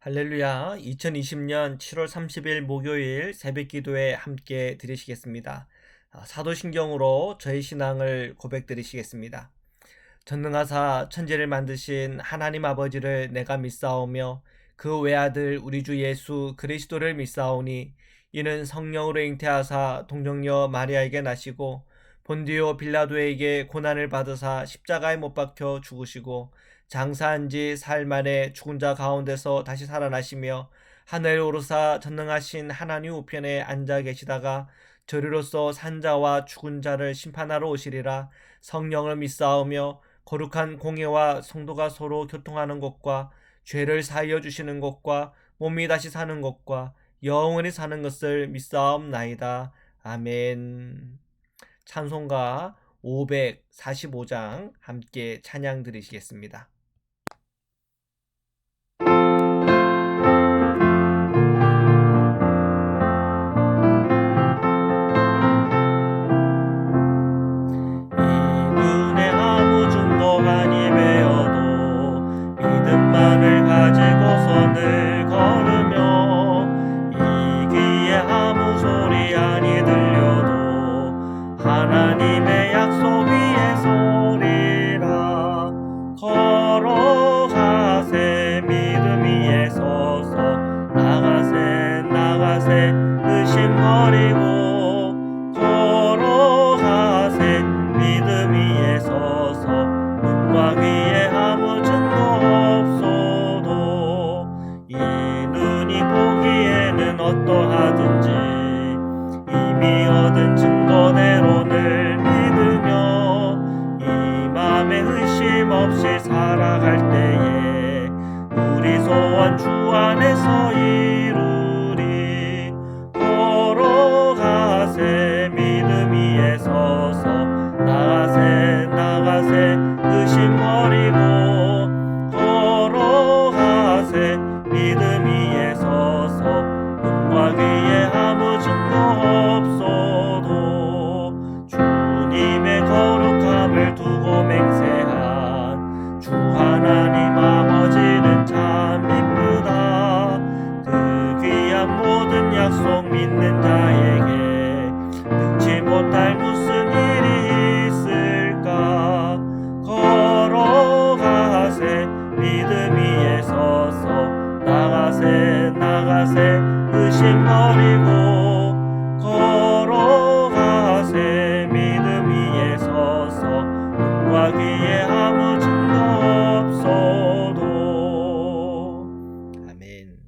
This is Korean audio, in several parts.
할렐루야. 2020년 7월 30일 목요일 새벽 기도에 함께 드리시겠습니다. 사도신경으로 저희 신앙을 고백드리시겠습니다. 전능하사 천지를 만드신 하나님 아버지를 내가 믿사오며 그 외아들 우리 주 예수 그리스도를 믿사오니 이는 성령으로 잉태하사 동정녀 마리아에게 나시고 본디오 빌라도에게 고난을 받으사 십자가에 못 박혀 죽으시고 장사한 지 사흘 만에 죽은 자 가운데서 다시 살아나시며 하늘 오르사 전능하신 하나님 우편에 앉아 계시다가 저리로서 산자와 죽은 자를 심판하러 오시리라. 성령을 믿사오며 거룩한 공예와 성도가 서로 교통하는 것과 죄를 사하여 주시는 것과 몸이 다시 사는 것과 영원히 사는 것을 믿사옵나이다. 아멘. 찬송가 545장 함께 찬양 드리시겠습니다. 이 눈에 아무 증거 많이 배어도 믿음만을 가지고서 늘 걸으며 이 귀에 아무 소리 아니 들려도 하나님의 약속 위에 서리라. 걸어가세 믿음 위에 서서 나가세 의심 버리고 걸어가세 믿음 위에 서서 눈과 귀에 아무 증거 없어도 이 눈이 보기에는 어떠하든지 이미 얻은 증거대로 늘 믿으며 이 맘에 의심 없이 살아갈 때에 우리 소원 주 안에서 이루리. 걸어가세 믿음 위에 서서 나가세 의심 버리고 걸어가세 믿음 위에 서서 눈과 귀에 아무 증거 없어도 주님의 거룩함을 두고 맹세한 주 하나님 아버지는 참 이쁘다. 그 귀한 모든 약속 믿는 자에게 능치 못할 무슨 일이 있을까. 걸어가세 믿음 위에 서서 나가세 의심 버리고 걸어가세 믿음 위에 서서 눈과 귀에 아무 증거 없어도. 아멘.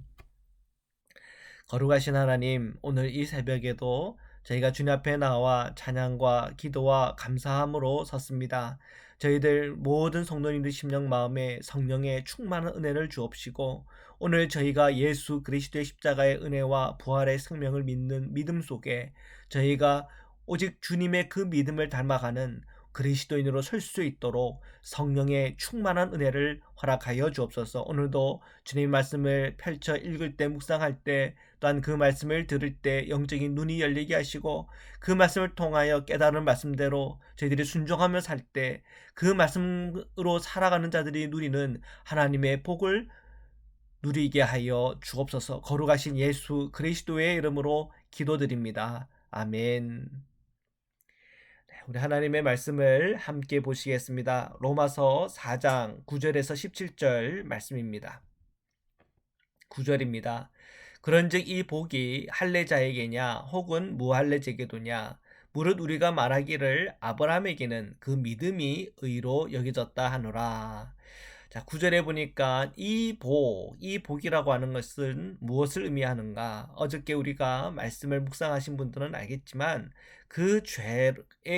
거룩하신 하나님, 오늘 이 새벽에도 저희가 주님 앞에 나와 찬양과 기도와 감사함으로 섰습니다. 저희들 모든 성도님들 심령 마음에 성령의 충만한 은혜를 주옵시고 오늘 저희가 예수 그리스도의 십자가의 은혜와 부활의 생명을 믿는 믿음 속에 저희가 오직 주님의 그 믿음을 닮아가는 그리스도인으로 설 수 있도록 성령의 충만한 은혜를 허락하여 주옵소서. 오늘도 주님 말씀을 펼쳐 읽을 때 묵상할 때 또한 그 말씀을 들을 때 영적인 눈이 열리게 하시고 그 말씀을 통하여 깨달은 말씀대로 저희들이 순종하며 살 때 그 말씀으로 살아가는 자들이 누리는 하나님의 복을 누리게 하여 주옵소서. 거룩하신 예수 그리스도의 이름으로 기도드립니다. 아멘. 우리 하나님의 말씀을 함께 보시겠습니다. 로마서 4장 9절에서 17절 말씀입니다. 9절입니다. 그런즉 이 복이 할례자에게냐 혹은 무할례자에게도냐 무릇 우리가 말하기를 아브라함에게는 그 믿음이 의로 여겨졌다 하노라. 자, 9절에 보니까 이 복이라고 하는 것은 무엇을 의미하는가? 어저께 우리가 말씀을 묵상하신 분들은 알겠지만 그 죄에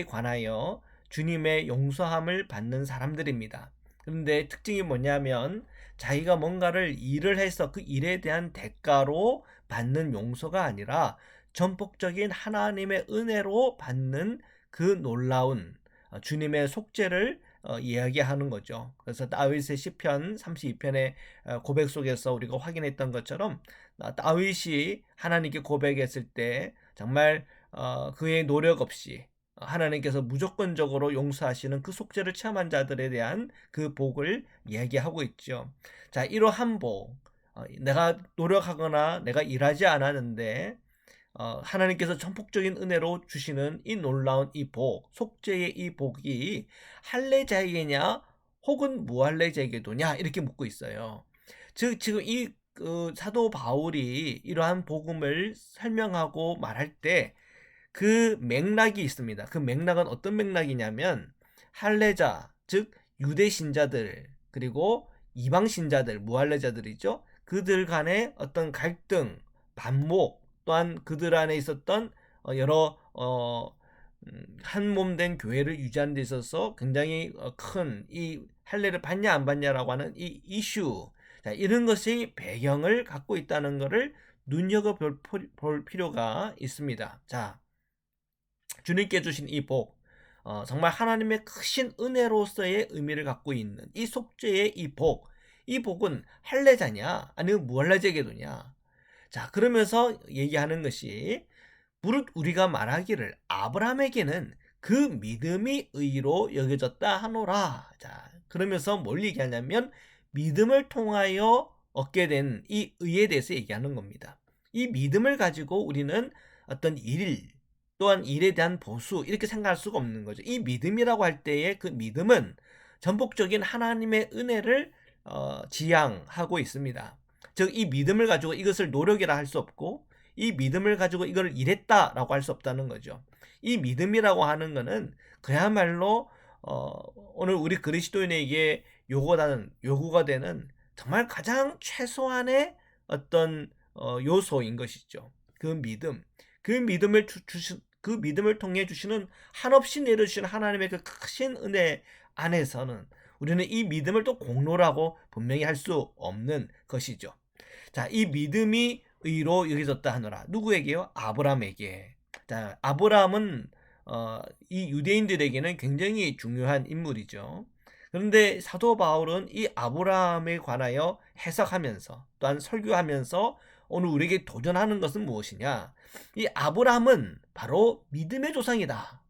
관하여 주님의 용서함을 받는 사람들입니다. 그런데 특징이 뭐냐면 자기가 뭔가를 일을 해서 그 일에 대한 대가로 받는 용서가 아니라 전폭적인 하나님의 은혜로 받는 그 놀라운 주님의 속죄를 이야기하는 거죠. 그래서 다윗의 시편 32편의 고백 속에서 우리가 확인했던 것처럼 다윗이 하나님께 고백했을 때 정말 그의 노력 없이 하나님께서 무조건적으로 용서하시는 그 속죄를 체험한 자들에 대한 그 복을 이야기하고 있죠. 자, 이러한 복, 내가 노력하거나 내가 일하지 않았는데 하나님께서 전폭적인 은혜로 주시는 이 놀라운 이 복, 속죄의 이 복이 할례자에게냐 혹은 무할례자에게도냐 이렇게 묻고 있어요. 즉 지금 이 사도 바울이 이러한 복음을 설명하고 말할 때 그 맥락이 있습니다. 그 맥락은 어떤 맥락이냐면 할례자, 즉 유대 신자들 그리고 이방 신자들, 무할례자들이죠. 그들 간의 어떤 갈등, 반목, 또한 그들 안에 있었던 여러 한 몸 된 교회를 유지하는 데 있어서 굉장히 큰 이 할례를 받냐 안 받냐라고 하는 이 이슈, 자, 이런 것이 배경을 갖고 있다는 것을 눈여겨볼 필요가 있습니다. 자, 주님께 주신 이 복, 정말 하나님의 크신 은혜로서의 의미를 갖고 있는 이 속죄의 이 복, 이 복은 할례자냐 아니면 무할례자에게도냐. 자, 그러면서 얘기하는 것이 무릇 우리가 말하기를 아브라함에게는 그 믿음이 의로 여겨졌다 하노라. 자, 그러면서 뭘 얘기하냐면 믿음을 통하여 얻게 된 이 의에 대해서 얘기하는 겁니다. 이 믿음을 가지고 우리는 어떤 일, 또한 일에 대한 보수 이렇게 생각할 수가 없는 거죠. 이 믿음이라고 할 때의 그 믿음은 전폭적인 하나님의 은혜를 지향하고 있습니다. 즉 이 믿음을 가지고 이것을 노력이라 할 수 없고 이 믿음을 가지고 이걸 일했다라고 할 수 없다는 거죠. 이 믿음이라고 하는 것은 그야말로 오늘 우리 그리스도인에게 요구가 되는 정말 가장 최소한의 어떤 요소인 것이죠. 그 믿음, 그 믿음을 통해 주시는 한없이 내려주시는 하나님의 그 크신 은혜 안에서는 우리는 이 믿음을 또 공로라고 분명히 할 수 없는 것이죠. 자, 이 믿음이 의로 여겨졌다 하노라. 누구에게요? 아브라함에게. 자, 아브라함은 이 유대인들에게는 굉장히 중요한 인물이죠. 그런데 사도 바울은 이 아브라함에 관하여 해석하면서 또한 설교하면서 오늘 우리에게 도전하는 것은 무엇이냐? 이 아브라함은 바로 믿음의 조상이다.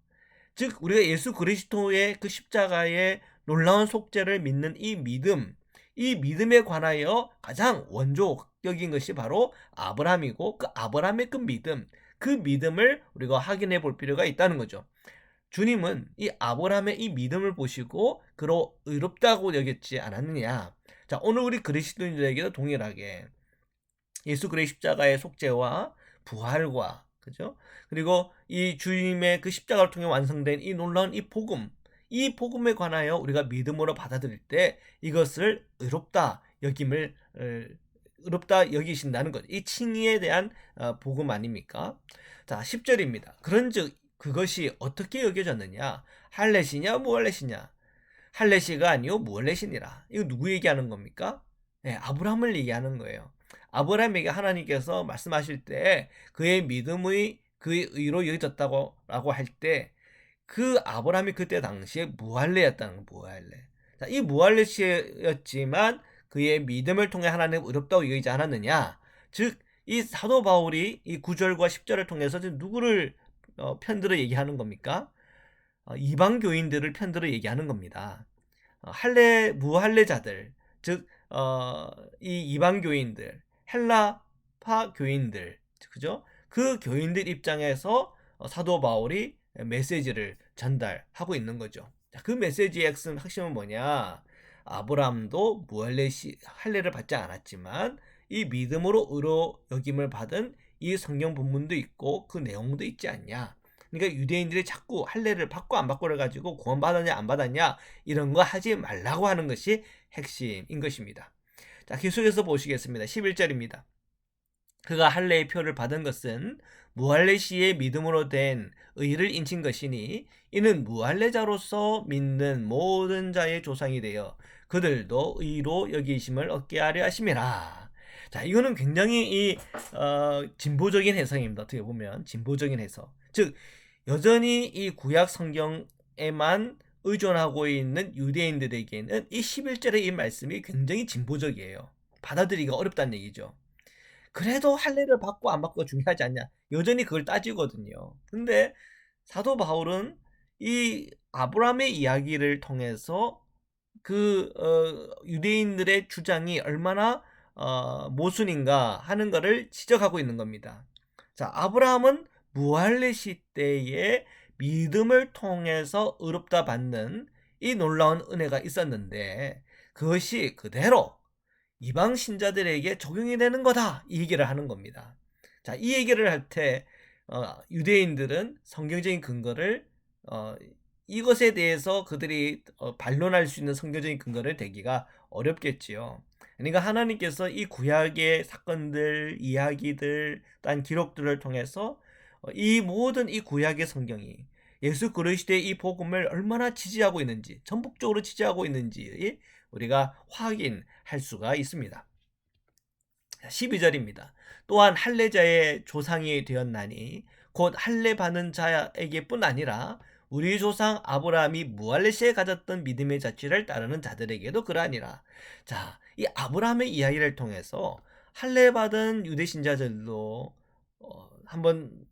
즉 우리가 예수 그리스도의 그 십자가의 놀라운 속죄를 믿는 이 믿음에 관하여 가장 원조적인 것이 바로 아브라함이고 그 아브라함의 그 믿음을 우리가 확인해 볼 필요가 있다는 거죠. 주님은 이 아브라함의 이 믿음을 보시고 그로 의롭다고 여겼지 않았느냐. 자, 오늘 우리 그리스도인들에게도 동일하게 예수 그리스도의 십자가의 속죄와 부활과 그죠? 그리고 이 주님의 그 십자가를 통해 완성된 이 놀라운 이 복음에 관하여 우리가 믿음으로 받아들일 때 이것을 의롭다 여기신다는 것. 이 칭의에 대한 복음 아닙니까? 자, 10절입니다. 그런즉 그것이 어떻게 여겨졌느냐? 할례시냐 무할례시냐? 할례시가 아니요 무할례시니라. 이거 누구 얘기하는 겁니까? 네, 아브라함을 얘기하는 거예요. 아브라함에게 하나님께서 말씀하실 때 그의 믿음의 그의 의로 여겨졌다고 할 때 그 아브라함이 그때 당시에 무할례였다는 거, 무할례. 자, 이 무할례였지만 그의 믿음을 통해 하나님 의롭다고 여기지 않았느냐? 즉, 이 사도 바울이 이 9절과 10절을 통해서 누구를 편들어 얘기하는 겁니까? 이방 교인들을 편들어 얘기하는 겁니다. 무할례자들, 즉 이 이방 교인들, 헬라파 교인들, 그죠? 그 교인들 입장에서 사도 바울이 메시지를 전달하고 있는 거죠. 자, 그 메시지의 핵심은 뭐냐? 아브라함도 할례를 받지 않았지만 이 믿음으로 의로 여김을 받은 이 성경 본문도 있고 그 내용도 있지 않냐? 그러니까 유대인들이 자꾸 할례를 받고 안 받고를 가지고 구원 받았냐 안 받았냐 이런 거 하지 말라고 하는 것이 핵심인 것입니다. 자, 계속해서 보시겠습니다. 11절입니다. 그가 할례의 표를 받은 것은 무할례 시의 믿음으로 된 의를 인친 것이니 이는 무할례자로서 믿는 모든 자의 조상이 되어 그들도 의로 여기심을 얻게 하려 하심이라. 자, 이거는 굉장히 진보적인 해석입니다. 어떻게 보면 진보적인 해석. 즉 여전히 이 구약 성경에만 의존하고 있는 유대인들에게는 이 11절의 이 말씀이 굉장히 진보적이에요. 받아들이기가 어렵다는 얘기죠. 그래도 할례를 받고 안 받고가 중요하지 않냐. 여전히 그걸 따지거든요. 근데 사도 바울은 이 아브라함의 이야기를 통해서 그 유대인들의 주장이 얼마나 모순인가 하는 것을 지적하고 있는 겁니다. 자, 아브라함은 무할레 시대에 믿음을 통해서 의롭다 받는 이 놀라운 은혜가 있었는데 그것이 그대로 이방 신자들에게 적용이 되는 거다, 이 얘기를 하는 겁니다. 자, 이 얘기를 할 때 유대인들은 성경적인 근거를 이것에 대해서 그들이 반론할 수 있는 성경적인 근거를 대기가 어렵겠지요. 그러니까 하나님께서 이 구약의 사건들, 이야기들, 딴 기록들을 통해서 이 모든 이 구약의 성경이 예수 그리스도의 이 복음을 얼마나 지지하고 있는지, 전폭적으로 지지하고 있는지 우리가 확인할 수가 있습니다. 12절입니다. 또한 할례자의 조상이 되었나니 곧 할례 받는 자에게뿐 아니라 우리 조상 아브라함이 무할레 시에 가졌던 믿음의 자취를 따르는 자들에게도 그러하니라. 자, 이 아브라함의 이야기를 통해서 할례 받은 유대 신자들도 한번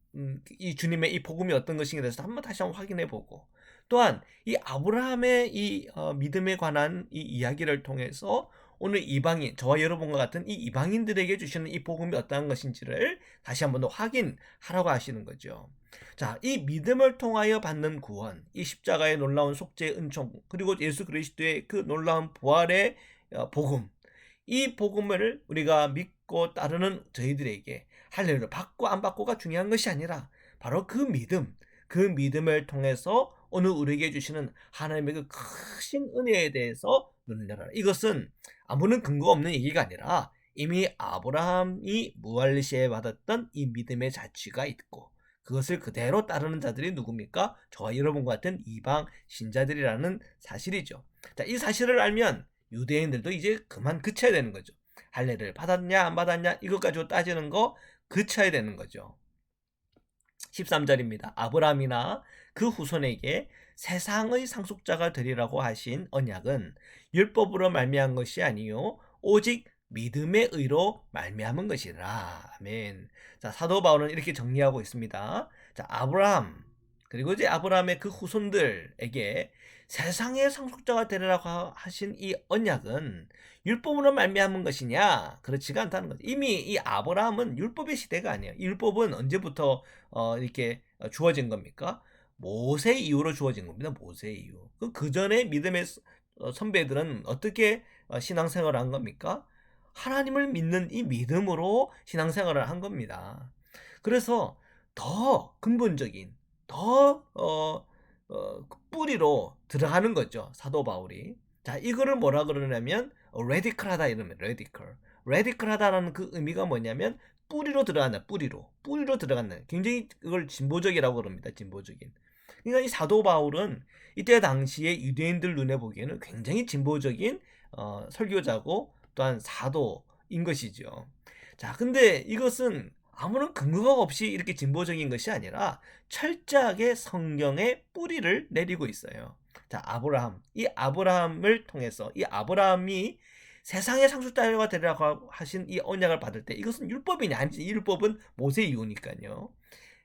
이 주님의 이 복음이 어떤 것인가에 대해서 다시 한번 확인해 보고, 또한 이 아브라함의 이 믿음에 관한 이 이야기를 통해서 오늘 이방인, 저와 여러분과 같은 이 이방인들에게 주시는 이 복음이 어떠한 것인지를 다시 한번 더 확인하라고 하시는 거죠. 자, 이 믿음을 통하여 받는 구원, 이 십자가의 놀라운 속죄의 은총, 그리고 예수 그리스도의 그 놀라운 부활의 복음, 이 복음을 우리가 믿고 따르는 저희들에게 할례를 받고 안 받고가 중요한 것이 아니라 바로 그 믿음을 통해서 오늘 우리에게 주시는 하나님의 그 크신 은혜에 대해서 눈을 열어라. 이것은 아무런 근거 없는 얘기가 아니라 이미 아브라함이 무할레 시에 받았던 이 믿음의 자취가 있고 그것을 그대로 따르는 자들이 누굽니까? 저와 여러분과 같은 이방 신자들이라는 사실이죠. 자, 이 사실을 알면 유대인들도 이제 그만 그쳐야 되는 거죠. 할례를 받았냐 안 받았냐 이것 가지고 따지는 거 그쳐야 되는 거죠. 13절입니다. 아브라함이나 그 후손에게 세상의 상속자가 되리라고 하신 언약은 율법으로 말미암은 것이 아니요 오직 믿음의 의로 말미암은 것이라. 아멘. 자, 사도 바울은 이렇게 정리하고 있습니다. 자, 아브라함 그리고 이제 아브라함의 그 후손들에게 세상의 상속자가 되리라고 하신 이 언약은 율법으로 말미암은 것이냐? 그렇지가 않다는 거죠. 이미 이 아브라함은 율법의 시대가 아니에요. 율법은 언제부터 이렇게 주어진 겁니까? 모세 이후로 주어진 겁니다. 모세 이후. 그 전에 믿음의 선배들은 어떻게 신앙생활을 한 겁니까? 하나님을 믿는 이 믿음으로 신앙생활을 한 겁니다. 그래서 더 근본적인, 더 뿌리로 들어가는 거죠. 사도 바울이. 자, 이거를 뭐라 그러냐면 레디컬하다 이러면 레디컬하다라는 그 의미가 뭐냐면 뿌리로 들어간다. 뿌리로 들어간다. 굉장히 그걸 진보적이라고 그럽니다. 진보적인. 그러니까 이 사도 바울은 이때 당시에 유대인들 눈에 보기에는 굉장히 진보적인 설교자고 또한 사도인 것이죠. 자, 근데 이것은 아무런 근거가 없이 이렇게 진보적인 것이 아니라 철저하게 성경의 뿌리를 내리고 있어요. 자, 이 아브라함을 통해서 이 아브라함이 세상의 상속자가 되리라고 하신 이 언약을 받을 때 이것은 율법이냐 아니지, 율법은 모세 이후니까요.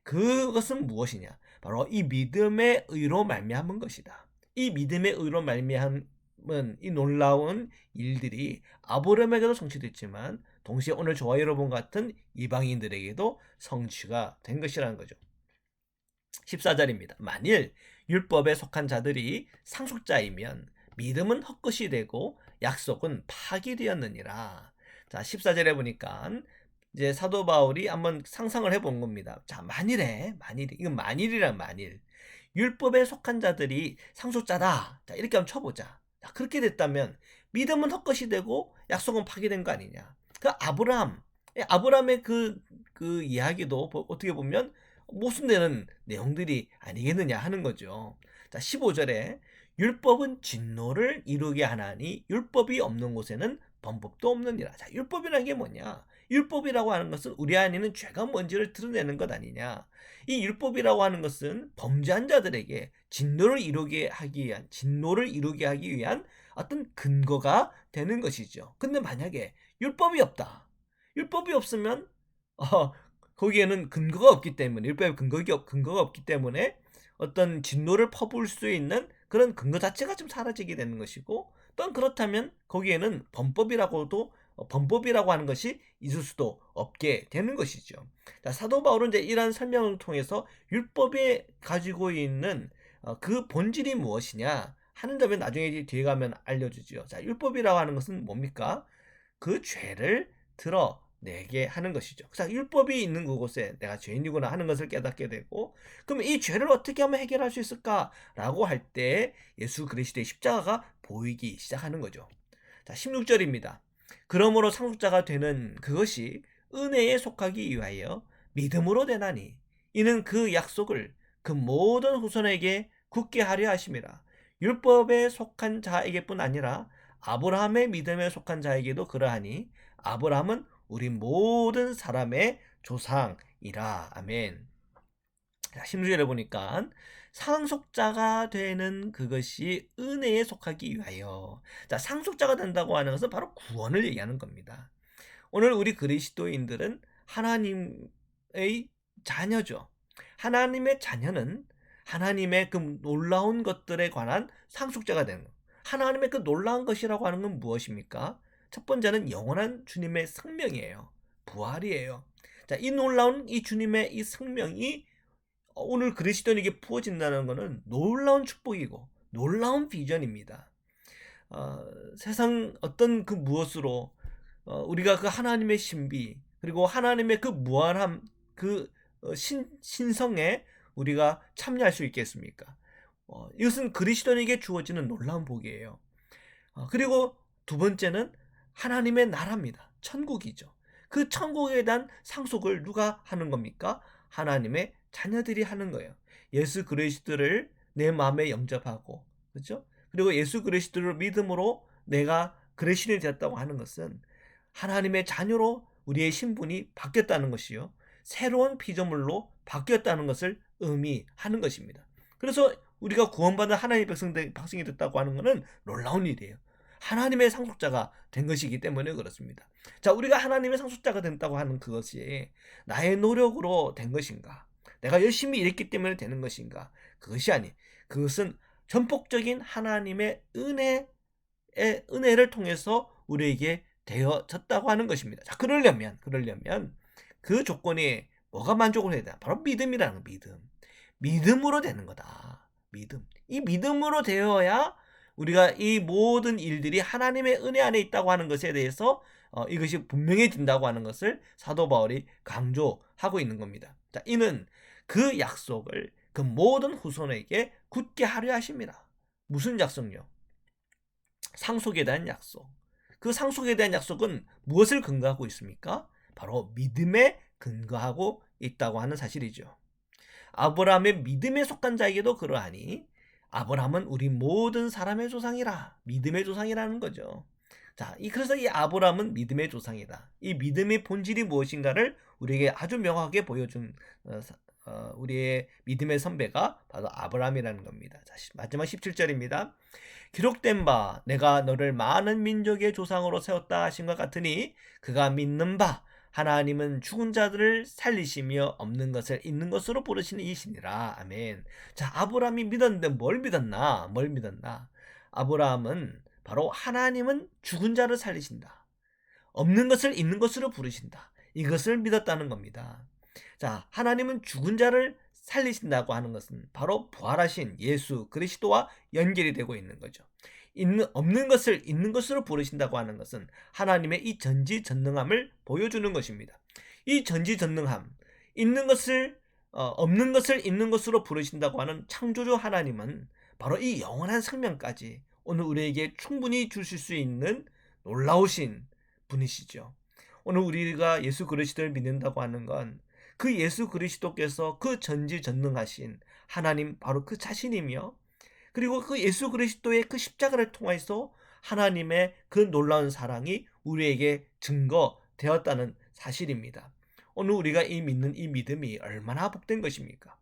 그것은 무엇이냐? 바로 이 믿음의 의로 말미암은 것이다. 이 믿음의 의로 말미암은 이 놀라운 일들이 아브라함에게도 성취됐지만 동시에 오늘 저와 여러분 같은 이방인들에게도 성취가 된 것이라는 거죠. 14절입니다. 만일 율법에 속한 자들이 상속자이면 믿음은 헛것이 되고 약속은 파기되었느니라. 자, 14절에 보니까 이제 사도 바울이 한번 상상을 해본 겁니다. 자, 만일에 이건 만일이란 만일 율법에 속한 자들이 상속자다. 자, 이렇게 한번 쳐보자. 자, 그렇게 됐다면 믿음은 헛것이 되고 약속은 파기된 거 아니냐. 그 아브라함의 그 이야기도 어떻게 보면 모순되는 내용들이 아니겠느냐 하는 거죠. 자, 15절에 율법은 진노를 이루게 하나니 율법이 없는 곳에는 범법도 없느니라. 자, 율법이라는 게 뭐냐? 율법이라고 하는 것은 우리 안에는 죄가 뭔지를 드러내는 것 아니냐. 이 율법이라고 하는 것은 범죄한 자들에게 진노를 이루게 하기 위한 어떤 근거가 되는 것이죠. 근데 만약에 율법이 없다. 율법이 없으면 거기에는 근거가 없기 때문에, 율법에 근거가 없기 때문에 어떤 진노를 퍼부을 수 있는 그런 근거 자체가 좀 사라지게 되는 것이고, 또한 그렇다면 거기에는 범법이라고도 범법이라고 하는 것이 있을 수도 없게 되는 것이죠. 자, 사도 바울은 이제 이러한 설명을 통해서 율법에 가지고 있는 그 본질이 무엇이냐 하는 점에 나중에 뒤에 가면 알려주지요. 자, 율법이라고 하는 것은 뭡니까? 그 죄를 드러내게 하는 것이죠. 그래서 율법이 있는 그곳에 내가 죄인이구나 하는 것을 깨닫게 되고, 그러면 이 죄를 어떻게 하면 해결할 수 있을까라고 할 때 예수 그리스도의 십자가가 보이기 시작하는 거죠. 자, 16절입니다. 그러므로 상속자가 되는 그것이 은혜에 속하기 위하여 믿음으로 되나니 이는 그 약속을 그 모든 후손에게 굳게 하려 하심이라. 율법에 속한 자에게뿐 아니라 아브라함의 믿음에 속한 자에게도 그러하니 아브라함은 우리 모든 사람의 조상이라. 아멘. 자, 16절에 보니까 상속자가 되는 그것이 은혜에 속하기 위하여. 자, 상속자가 된다고 하는 것은 바로 구원을 얘기하는 겁니다. 오늘 우리 그리스도인들은 하나님의 자녀죠. 하나님의 자녀는 하나님의 그 놀라운 것들에 관한 상속자가 되는 것. 하나님의 그 놀라운 것이라고 하는 건 무엇입니까? 첫 번째는 영원한 주님의 생명이에요. 부활이에요. 자, 이 놀라운 이 주님의 이 생명이 오늘 그리스도인에게 부어진다는 것은 놀라운 축복이고 놀라운 비전입니다. 세상 어떤 그 무엇으로 우리가 그 하나님의 신비 그리고 하나님의 그 무한함 그 신성에 우리가 참여할 수 있겠습니까? 이것은 그리스도인에게 주어지는 놀라운 복이에요. 그리고 두 번째는 하나님의 나라입니다. 천국이죠. 그 천국에 대한 상속을 누가 하는 겁니까? 하나님의 자녀들이 하는 거예요. 예수 그리스도를 내 마음에 영접하고, 그렇죠? 그리고 예수 그리스도를 믿음으로 내가 그리스도인이 되었다고 하는 것은 하나님의 자녀로 우리의 신분이 바뀌었다는 것이요. 새로운 피조물로 바뀌었다는 것을 의미하는 것입니다. 그래서 우리가 구원받은 하나님의 백성이 됐다고 하는 것은 놀라운 일이에요. 하나님의 상속자가 된 것이기 때문에 그렇습니다. 자, 우리가 하나님의 상속자가 된다고 하는 그것이 나의 노력으로 된 것인가? 내가 열심히 일했기 때문에 되는 것인가? 그것이 아니. 그것은 전폭적인 하나님의 은혜를 통해서 우리에게 되어졌다고 하는 것입니다. 자, 그러려면 그 조건이 뭐가 만족을 해야 돼? 바로 믿음이라는 거, 믿음으로 되는 거다. 믿음. 이 믿음으로 되어야 우리가 이 모든 일들이 하나님의 은혜 안에 있다고 하는 것에 대해서 이것이 분명해진다고 하는 것을 사도 바울이 강조하고 있는 겁니다. 자, 이는 그 약속을 그 모든 후손에게 굳게 하려 하십니다. 무슨 약속요? 상속에 대한 약속. 그 상속에 대한 약속은 무엇을 근거하고 있습니까? 바로 믿음에 근거하고 있다고 하는 사실이죠. 아브라함의 믿음에 속한 자에게도 그러하니 아브라함은 우리 모든 사람의 조상이라. 믿음의 조상이라는 거죠. 자, 그래서 이 아브라함은 믿음의 조상이다. 이 믿음의 본질이 무엇인가를 우리에게 아주 명확하게 보여준 우리의 믿음의 선배가 바로 아브라함이라는 겁니다. 자, 마지막 17절입니다. 기록된 바 내가 너를 많은 민족의 조상으로 세웠다 하신 것 같으니 그가 믿는 바 하나님은 죽은 자들을 살리시며 없는 것을 있는 것으로 부르시는 이시니라. 아멘. 자, 아브라함이 믿었는데 뭘 믿었나? 아브라함은 바로 하나님은 죽은 자를 살리신다. 없는 것을 있는 것으로 부르신다. 이것을 믿었다는 겁니다. 자, 하나님은 죽은 자를 살리신다고 하는 것은 바로 부활하신 예수 그리스도와 연결이 되고 있는 거죠. 없는 것을 있는 것으로 부르신다고 하는 것은 하나님의 이 전지전능함을 보여주는 것입니다. 이 전지전능함, 있는 것을 없는 것을 있는 것으로 부르신다고 하는 창조주 하나님은 바로 이 영원한 생명까지 오늘 우리에게 충분히 주실 수 있는 놀라우신 분이시죠. 오늘 우리가 예수 그리스도를 믿는다고 하는 건 그 예수 그리스도께서 그 전지전능하신 하나님 바로 그 자신이며, 그리고 그 예수 그리스도의 그 십자가를 통해서 하나님의 그 놀라운 사랑이 우리에게 증거되었다는 사실입니다. 오늘 우리가 믿는 이 믿음이 얼마나 복된 것입니까?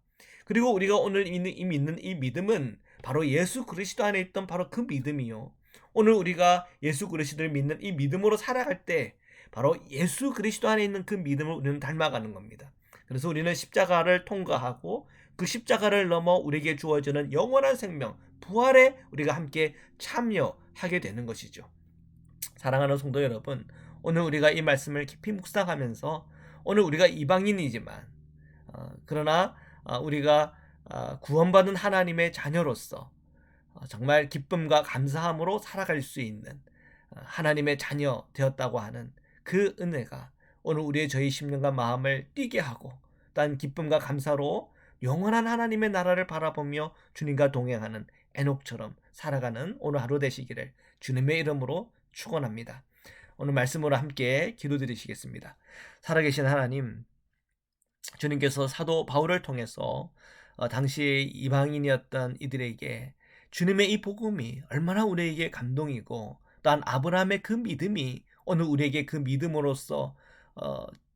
그리고 우리가 오늘 믿는 이 믿음은 바로 예수 그리스도 안에 있던 바로 그 믿음이요. 오늘 우리가 예수 그리스도를 믿는 이 믿음으로 살아갈 때 바로 예수 그리스도 안에 있는 그 믿음을 우리는 닮아가는 겁니다. 그래서 우리는 십자가를 통과하고 그 십자가를 넘어 우리에게 주어지는 영원한 생명, 부활에 우리가 함께 참여하게 되는 것이죠. 사랑하는 성도 여러분, 오늘 우리가 이 말씀을 깊이 묵상하면서 오늘 우리가 이방인이지만 그러나 우리가 구원받은 하나님의 자녀로서 정말 기쁨과 감사함으로 살아갈 수 있는 하나님의 자녀 되었다고 하는 그 은혜가 오늘 우리의 저희 심령과 마음을 뛰게 하고 또한 기쁨과 감사로 영원한 하나님의 나라를 바라보며 주님과 동행하는 에녹처럼 살아가는 오늘 하루 되시기를 주님의 이름으로 축원합니다. 오늘 말씀으로 함께 기도드리시겠습니다. 살아계신 하나님, 주님께서 사도 바울을 통해서 당시 이방인이었던 이들에게 주님의 이 복음이 얼마나 우리에게 감동이고 또한 아브라함의 그 믿음이 오늘 우리에게 그 믿음으로써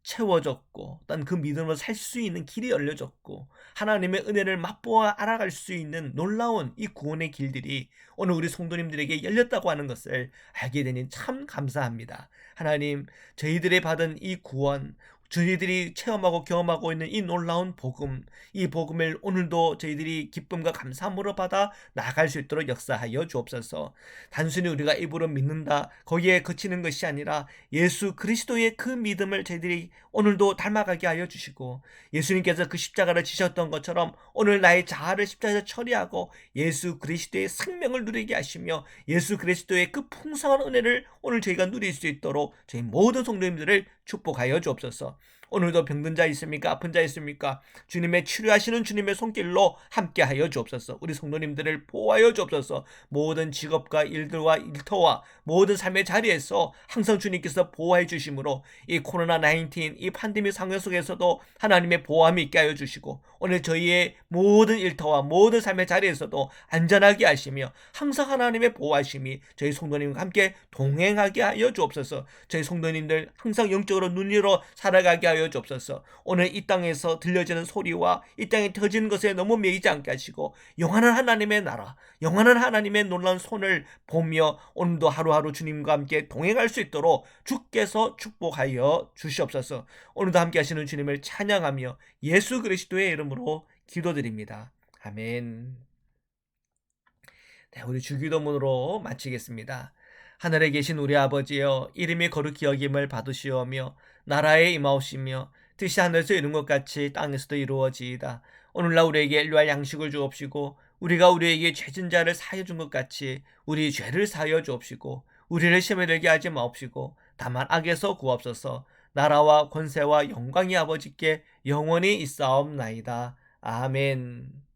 채워졌고 또한 그 믿음으로 살 수 있는 길이 열려졌고 하나님의 은혜를 맛보아 알아갈 수 있는 놀라운 이 구원의 길들이 오늘 우리 성도님들에게 열렸다고 하는 것을 알게 되니 참 감사합니다. 하나님, 저희들이 받은 이 구원, 저희들이 체험하고 경험하고 있는 이 놀라운 복음, 이 복음을 오늘도 저희들이 기쁨과 감사함으로 받아 나아갈 수 있도록 역사하여 주옵소서. 단순히 우리가 입으로 믿는다, 거기에 그치는 것이 아니라 예수 그리스도의 그 믿음을 저희들이 오늘도 닮아가게 하여 주시고, 예수님께서 그 십자가를 지셨던 것처럼 오늘 나의 자아를 십자가에서 처리하고 예수 그리스도의 생명을 누리게 하시며 예수 그리스도의 그 풍성한 은혜를 오늘 저희가 누릴 수 있도록 저희 모든 성도님들을 축복하여 주옵소서. 오늘도 병든 자 있습니까? 아픈 자 있습니까? 주님의 치료하시는 주님의 손길로 함께하여 주옵소서. 우리 성도님들을 보호하여 주옵소서. 모든 직업과 일들과 일터와 모든 삶의 자리에서 항상 주님께서 보호해 주심으로 이 코로나19 이 팬데믹 상황 속에서도 하나님의 보호함이 있게 하여 주시고 오늘 저희의 모든 일터와 모든 삶의 자리에서도 안전하게 하시며 항상 하나님의 보호하심이 저희 성도님과 함께 동행하게 하여 주옵소서. 저희 성도님들 항상 영적으로 눈 열어 살아가게 하여 주옵소서. 오늘 이 땅에서 들려지는 소리와 이 땅에 터지는 것에 너무 매이지 않게 하시고 영원한 하나님의 나라, 영원한 하나님의 놀라운 손을 보며 오늘도 하루하루 주님과 함께 동행할 수 있도록 주께서 축복하여 주시옵소서. 오늘도 함께 하시는 주님을 찬양하며 예수 그리스도의 이름으로 기도드립니다. 아멘. 네, 우리 주기도문으로 마치겠습니다. 하늘에 계신 우리 아버지여, 이름이 거룩히 여김을 받으시오며 나라에 임하옵시며 뜻이 하늘에서 이룬 것 같이 땅에서도 이루어지이다. 오늘날 우리에게 일용할 양식을 주옵시고 우리가 우리에게 죄진 자를 사하여 준 것 같이 우리 죄를 사하여 주옵시고 우리를 시험에 들게 하지 마옵시고 다만 악에서 구하옵소서. 나라와 권세와 영광이 아버지께 영원히 있사옵나이다. 아멘.